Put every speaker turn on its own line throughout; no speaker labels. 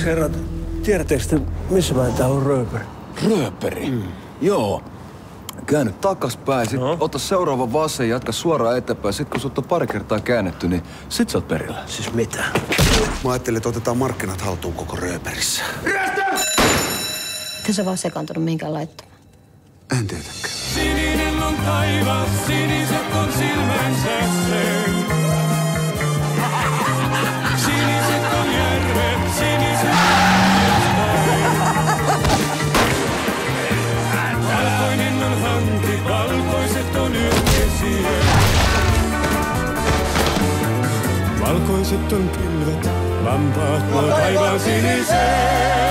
herrat, tiedättekö te, missä päin täällä on rööperi?
Rööperi? Joo. Käänny takaspäin, sit ota seuraava vasen, jatka suoraan eteenpäin. Sit kun sut on pari kertaa käännetty, niin sit sä oot perillä.
Siis mitä?
Mä ajattelin, että otetaan markkinat haltuun koko rööperissä.
Miten sä vaan sekaantunut mihinkään laittomaan?
En tietenkään.
Sininen on taivas, siniset on silmänsä se. Siniset on järvet, siniset on valkoinen on hanki, valkoiset on yhdesiä. Valkoiset on pilvet, lampaat nuo taivaan siniseen.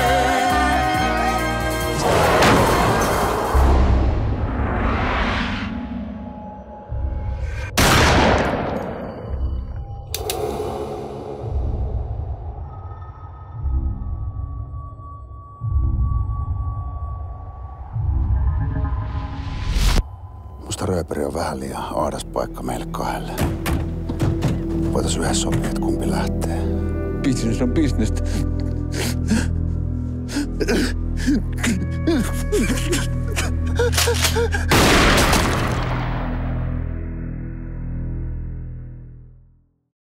Musta rööperi on vähän liian aadas paikka meille kahdelle. Voitais yhdessä sopia, että kumpi lähtee.
Business on business.